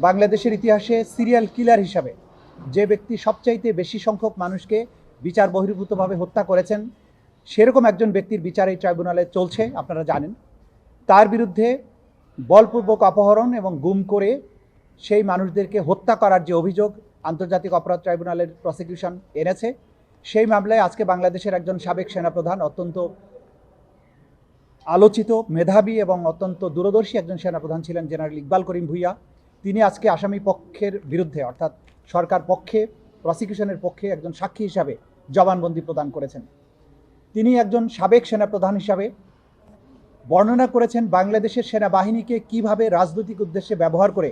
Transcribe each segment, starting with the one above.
বাংলাদেশের ইতিহাসে serial killer হিসাবে যে ব্যক্তি সবচাইতে বেশি সংখ্যক মানুষকে বিচার বহির্ভূতভাবে হত্যা করেছেন, সেরকম একজন ব্যক্তির বিচার এই ট্রাইব্যুনালে চলছে। আপনারা জানেন, তার বিরুদ্ধে বলপূর্বক অপহরণ এবং গুম করে সেই মানুষদেরকে হত্যা করার যে অভিযোগ আন্তর্জাতিক অপরাধ ট্রাইব্যুনালের প্রসিকিউশন এনেছে, সেই মামলায় আজকে বাংলাদেশের একজন সাবেক সেনাপ্রধান, অত্যন্ত আলোচিত, মেধাবী এবং অত্যন্ত দূরদর্শী একজন সেনাপ্রধান ছিলেন জেনারেল ইকবাল করিম ভূঁইয়া, তিনি আজকে আসামি পক্ষের বিরুদ্ধে অর্থাৎ সরকার পক্ষে, প্রসিকিউশনের পক্ষে একজন সাক্ষী হিসাবে জবানবন্দি প্রদান করেছেন। তিনি একজন সাবেক সেনাপ্রধান হিসাবে বর্ণনা করেছেন বাংলাদেশের সেনাবাহিনীকে কিভাবে রাজনৈতিক উদ্দেশ্যে ব্যবহার করে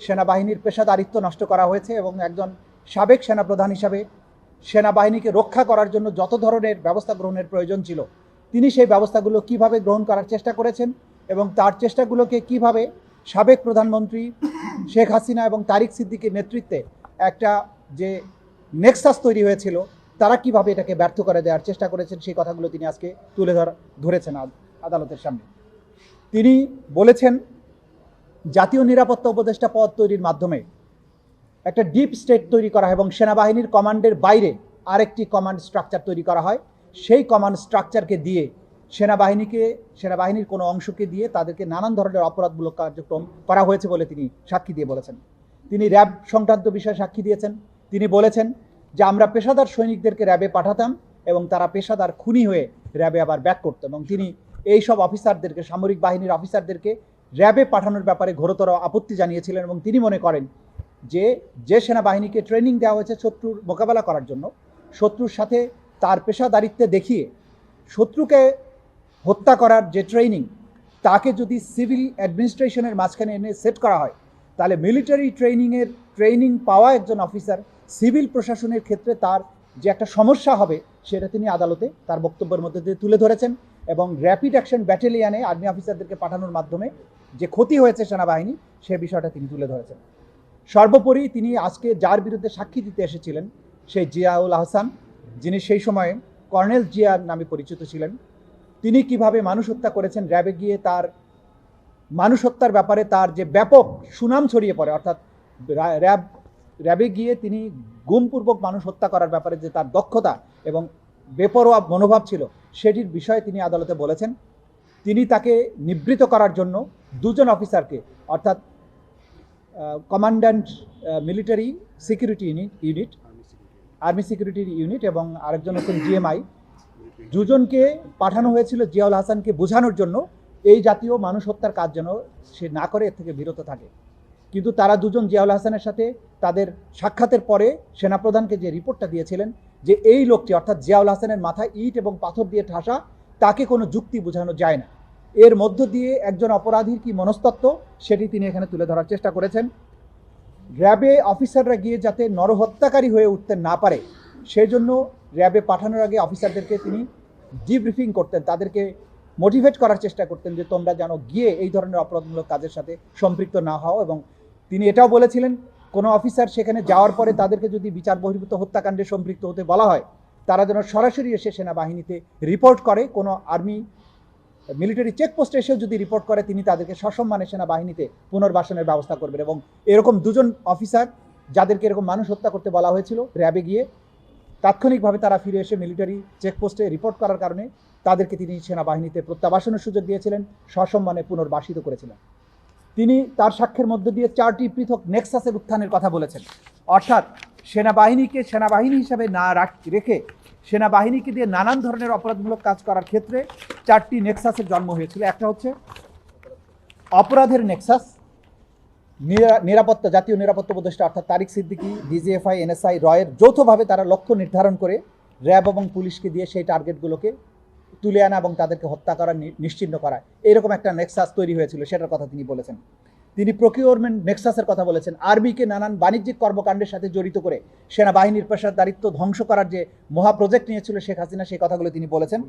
সেনাবাহিনীর পেশাদারিত্ব নষ্ট করা হয়েছে, এবং একজন সাবেক সেনাপ্রধান হিসাবে সেনাবাহিনীকে রক্ষা করার জন্য যত ধরনের ব্যবস্থা গ্রহণের প্রয়োজন ছিল তিনি সেই ব্যবস্থাগুলো কিভাবে গ্রহণ করার চেষ্টা করেছেন, এবং তার চেষ্টাগুলোকে কিভাবে সাবেক প্রধানমন্ত্রী শেখ হাসিনা এবং তারিক সিদ্দিকীর নেতৃত্বে একটা যে নেক্সাস তৈরি হয়েছিল তারা কিভাবে এটাকে ব্যর্থ করে দেওয়ার চেষ্টা করেছেন, সেই কথাগুলো তিনি আজকে তুলে ধরেছেন আদালতের সামনে। তিনি বলেছেন, জাতীয় নিরাপত্তা উপদেষ্টা পদ তৈরির মাধ্যমে একটা ডিপ স্টেট তৈরি করা হয় এবং সেনাবাহিনীর কমান্ডের বাইরে আরেকটি কমান্ড স্ট্রাকচার তৈরি করা হয়। সেই কমান্ড স্ট্রাকচারকে দিয়ে সেনাবাহিনীর কোনো অংশকে দিয়ে তাদেরকে নানান ধরনের অপরাধমূলক কার্যক্রম করা হয়েছে বলে তিনি সাক্ষী দিয়ে বলেছেন। তিনি র্যাব সংক্রান্ত বিষয়ে সাক্ষী দিয়েছেন। তিনি বলেছেন যে আমরা পেশাদার সৈনিকদেরকে র্যাবে পাঠাতাম এবং তারা পেশাদার খুনি হয়ে র্যাবে আবার ব্যাক করত, এবং তিনি এই সব অফিসারদেরকে, সামরিক বাহিনীর অফিসারদেরকে র্যাবে পাঠানোর ব্যাপারে ঘোরতর আপত্তি জানিয়েছিলেন, এবং তিনি মনে করেন যে সেনাবাহিনীকে ট্রেনিং দেওয়া হয়েছে শত্রুর মোকাবেলা করার জন্য, শত্রুর সাথে তার পেশাদারিত্বে দেখিয়ে শত্রুকে হত্যা করার যে ট্রেনিং, তাকে যদি সিভিল অ্যাডমিনিস্ট্রেশনের মাঝখানে এনে সেট করা হয়, তাহলে মিলিটারি ট্রেনিং পাওয়া একজন অফিসার সিভিল প্রশাসনের ক্ষেত্রে তার যে একটা সমস্যা হবে সেটা তিনি আদালতে তার বক্তব্যের মধ্যে দিয়ে তুলে ধরেছেন, এবং র্যাপিড অ্যাকশন ব্যাটালিয়ানে আর্মি অফিসারদেরকে পাঠানোর মাধ্যমে যে ক্ষতি হয়েছে সেনাবাহিনী, সে বিষয়টা তিনি তুলে ধরেছেন। সর্বোপরি তিনি আজকে যার বিরুদ্ধে সাক্ষী দিতে এসেছিলেন, সেই জিয়াউল আহসান, যিনি সেই সময়ে কর্নেল জিয়ার নামে পরিচিত ছিলেন, তিনি কিভাবে মানুষ হত্যা করেছেন, র্যাবে গিয়ে তার মানুষ হত্যার ব্যাপারে তার যে ব্যাপক সুনাম ছড়িয়ে পড়ে, অর্থাৎ র্যাবে গিয়ে তিনি গুমপূর্বক মানুষ হত্যা করার ব্যাপারে যে তার দক্ষতা এবং বেপরোয়া মনোভাব ছিল, সেটির বিষয়ে তিনি আদালতে বলেছেন। তিনি তাকে নিবৃত করার জন্য দুজন অফিসারকে, অর্থাৎ commandant military security unit, army security unit, এবং আরেকজন হচ্ছেন জিএমআই, দুজনকে পাঠানো হয়েছিল জিয়াউল হাসানকে বোঝানোর জন্য এই জাতীয় মানুষ হত্যার কাজ যেন সে না করে, এর থেকে বিরত থাকে। কিন্তু তারা দুজন জিয়াউল হাসানের সাথে তাদের সাক্ষাতের পরে সেনাপ্রধানকে যে রিপোর্টটা দিয়েছিলেন যে এই লোকটি, অর্থাৎ জিয়াউল হাসানের মাথায় ইট এবং পাথর দিয়ে ঠাসা, তাকে কোনো যুক্তি বোঝানো যায় না। এর মধ্য দিয়ে একজন অপরাধীর কি মনস্তত্ত্ব সেটি তিনি এখানে তুলে ধরার চেষ্টা করেছেন। র্যাবে অফিসাররা গিয়ে যাতে নরহত্যাকারী হয়ে উঠতে না পারে, সেই জন্য র্যাবে পাঠানোর আগে অফিসারদেরকে তিনি ডিব্রিফিং করতেন, তাদেরকে মোটিভেট করার চেষ্টা করতেন যে তোমরা যেন গিয়ে এই ধরনের অপরাধমূলক কাজের সাথে সম্পৃক্ত না হও। এবং তিনি এটাও বলেছিলেন, কোনো অফিসার সেখানে যাওয়ার পরে তাদেরকে যদি বিচার বহির্ভূত হত্যাকাণ্ডে সম্পৃক্ত হতে বলা হয়, তারা যেন সরাসরি এসে সেনাবাহিনীতে রিপোর্ট করে। কোনো আর্মি মিলিটারি চেকপোস্টে এসেও যদি রিপোর্ট করে, তিনি তাদেরকে সসম্মানে সেনাবাহিনীতে পুনর্বাসনের ব্যবস্থা করবেন। এবং এরকম দুজন অফিসার যাদেরকে এরকম মানুষ হত্যা করতে বলা হয়েছিল, র্যাবে গিয়ে তাৎক্ষণিকভাবে তারা ফিরে এসে মিলিটারি চেকপোস্টে রিপোর্ট করার কারণে তাদেরকে তিনি সেনাবাহিনীতে প্রত্যাবাসনের সুযোগ দিয়েছিলেন, সসম্মানে পুনর্বাসিত করেছিলেন। তিনি তার সাক্ষ্যের মধ্য দিয়ে 4টি পৃথক নেক্সাসের উত্থানের কথা বলেছেন, অর্থাৎ সেনাবাহিনীকে সেনাবাহিনী হিসাবে না রেখে সেনাবাহিনীকে দিয়ে নানান ধরনের অপরাধমূলক কাজ করার ক্ষেত্রে 4টি নেক্সাসের জন্ম হয়েছিল। একটা হচ্ছে অপরাধের নেক্সাস, জাতীয় নিরাপত্তা উপদেষ্টা অর্থাৎ তারিক সিদ্দিকী, ডিজিএফআই, এনএসআই, রয়ের যৌথভাবে তারা লক্ষ্য নির্ধারণ করে র্যাব এবং পুলিশকে দিয়ে সেই টার্গেটগুলোকে তুলে আনা এবং তাদেরকে হত্যা করা, নিশ্চিহ্ন করা, এরকম একটা নেক্সাস তৈরি হয়েছিল, সেটার কথা তিনি বলেছেন। তিনি প্রকিউরমেন্ট নেক্সাসের কথা বলেছেন, আর্মিকে নানান বাণিজ্যিক কর্মকাণ্ডের সাথে জড়িত করে সেনাবাহিনীর পেশাদারিত্ব ধ্বংস করার যে মহা প্রজেক্ট নিয়েছিল শেখ হাসিনা, সেই কথাগুলো তিনি বলেছেন।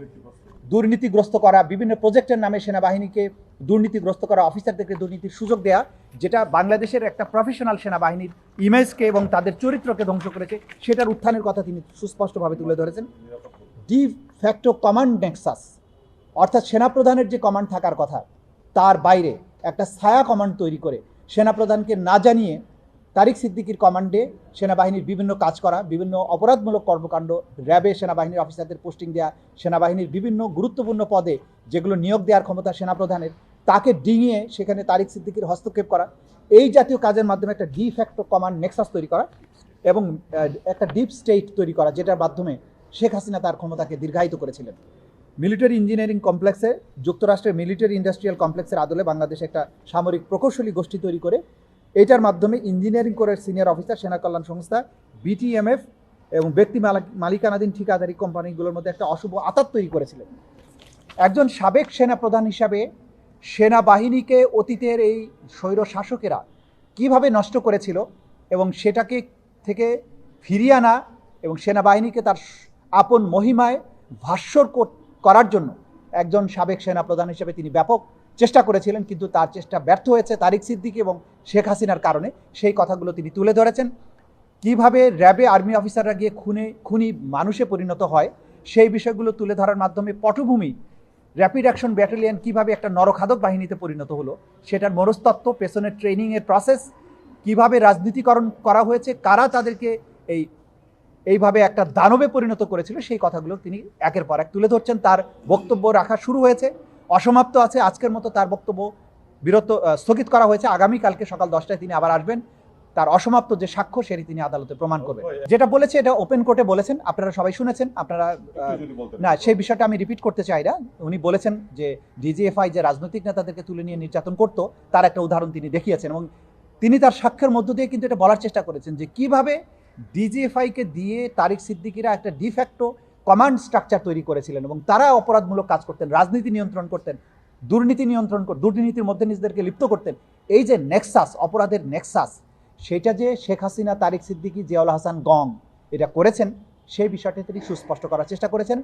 দুর্নীতিগ্রস্ত করা, বিভিন্ন প্রজেক্টের নামে সেনাবাহিনীকে দুর্নীতিগ্রস্ত করা, অফিসারদেরকে দুর্নীতির সুযোগ দেওয়া, যেটা বাংলাদেশের একটা প্রফেশনাল সেনাবাহিনীর ইমেজকে এবং তাদের চরিত্রকে ধ্বংস করেছে, সেটার উত্থানের কথা তিনি সুস্পষ্টভাবে তুলে ধরেছেন। ডি ফ্যাক্টো কমান্ড নেক্সাস, অর্থাৎ সেনাপ্রধানের যে কমান্ড থাকার কথা তার বাইরে একটা ছায়া কমান্ড তৈরি করে সেনাপ্রধানকে না জানিয়ে তারিক সিদ্দিকীর কমান্ডে সেনাবাহিনীর বিভিন্ন কাজ করা, বিভিন্ন অপরাধমূলক কর্মকাণ্ড, র্যাবে সেনাবাহিনীর অফিসারদের পোস্টিং দেওয়া, সেনাবাহিনীর বিভিন্ন গুরুত্বপূর্ণ পদে যেগুলো নিয়োগ দেওয়ার ক্ষমতা সেনাপ্রধানের, তাকে ডিঙিয়ে সেখানে তারিক সিদ্দিকীর হস্তক্ষেপ করা, এই জাতীয় কাজের মাধ্যমে একটা ডি ফ্যাক্টো কমান্ড নেক্সাস তৈরি করা এবং একটা ডিপ স্টেট তৈরি করা, যেটার মাধ্যমে শেখ হাসিনা তার ক্ষমতাকে দীর্ঘায়িত করেছিলেন। মিলিটারি ইঞ্জিনিয়ারিং কমপ্লেক্সে, যুক্তরাষ্ট্রের মিলিটারি ইন্ডাস্ট্রিয়াল কমপ্লেক্সের আদলে বাংলাদেশে একটা সামরিক প্রকৌশলী গোষ্ঠী তৈরি করে এটার মাধ্যমে ইঞ্জিনিয়ারিং কোরের সিনিয়র অফিসার, সেনা কল্যাণ সংস্থা, বিটিএমএফ এবং ব্যক্তি মালিকানাধীন ঠিকাদারি কোম্পানিগুলোর মধ্যে একটা অশুভ আঁতাত তৈরি করেছিলেন। একজন সাবেক সেনা প্রধান হিসাবে সেনাবাহিনীকে অতীতের এই স্বৈর শাসকেরা কীভাবে নষ্ট করেছিল এবং সেটাকে থেকে ফিরিয়ে আনা এবং সেনাবাহিনীকে তার আপন মহিমায় ভাস্বর করার জন্য একজন সাবেক সেনা প্রধান হিসেবে তিনি ব্যাপক চেষ্টা করেছিলেন, কিন্তু তার চেষ্টা ব্যর্থ হয়েছে তারিক সিদ্দিকী এবং শেখ হাসিনার কারণে। সেই কথাগুলো তিনি তুলে ধরেছেন। কিভাবে র্যাবে আর্মি অফিসাররা গিয়ে খুনি মানুষে পরিণত হয় সেই বিষয়গুলো তুলে ধরার মাধ্যমে পটভূমি র্যাপিড অ্যাকশন ব্যাটালিয়ন কিভাবে একটা নরখাদক বাহিনীতে পরিণত হলো সেটার মনস্তত্ত্ব, পেছনের ট্রেনিংয়ের প্রসেস, কিভাবে রাজনীতিকরণ করা হয়েছে, কারা তাদেরকে এইভাবে একটা দানবে পরিণত করেছিল, সেই কথাগুলো তিনি একের পর এক তুলে ধরছেন। তার বক্তব্য রাখা শুরু হয়েছে, অসমাপ্ত আছে। আজকের মতো তার বক্তব্য স্থগিত করা হয়েছে। আগামীকালকে সকাল 10টায় তিনি আবার আসবেন। তার অসমাপ্ত যে সাক্ষ্য সেটি তিনি আদালতে প্রমাণ করবেন। যেটা বলেছে এটা ওপেন কোর্টে বলেছেন, আপনারা সবাই শুনেছেন। আপনারা না, সেই বিষয়টা আমি রিপিট করতে চাই না। উনি বলেছেন যে ডিজিএফআই যে রাজনৈতিক নেতাদেরকে তুলে নিয়ে নির্যাতন করতো তার একটা উদাহরণ তিনি দেখিয়েছেন এবং তিনি তার সাক্ষ্যের মধ্য দিয়ে কিন্তু এটা বলার চেষ্টা করেছেন যে কিভাবে ডিজিএফআইকে দিয়ে তারিক সিদ্দিকীরা একটা ডিফ্যাক্টো কমান্ড স্ট্রাকচার তৈরি করেছিলেন এবং তারা অপরাধমূলক কাজ করতেন, রাজনীতি নিয়ন্ত্রণ করতেন, দুর্নীতির মধ্যে নিজেদেরকে লিপ্ত করতেন। এই যে নেক্সাস, অপরাধের নেক্সাস, সেটা যে শেখ হাসিনা, তারিক সিদ্দিকী, জিয়াউল হাসান গং এটা করেছেন সেই বিষয়টি তিনি সুস্পষ্ট করার চেষ্টা করেছেন।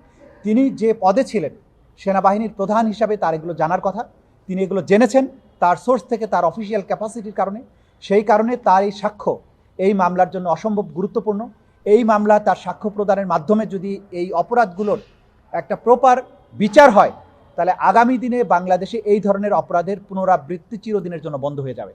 তিনি যে পদে ছিলেন সেনাবাহিনীর প্রধান হিসাবে তার এগুলো জানার কথা, তিনি এগুলো জেনেছেন তার সোর্স থেকে, তার অফিসিয়াল ক্যাপাসিটির কারণে। সেই কারণে তার এই সাক্ষ্য এই মামলার জন্য অসম্ভব গুরুত্বপূর্ণ। এই মামলা তার সাক্ষ্য প্রদানের মাধ্যমে যদি এই অপরাধগুলোর একটা প্রপার বিচার হয় তাহলে আগামী দিনে বাংলাদেশে এই ধরনের অপরাধের পুনরাবৃত্তি চিরদিনের জন্য বন্ধ হয়ে যাবে।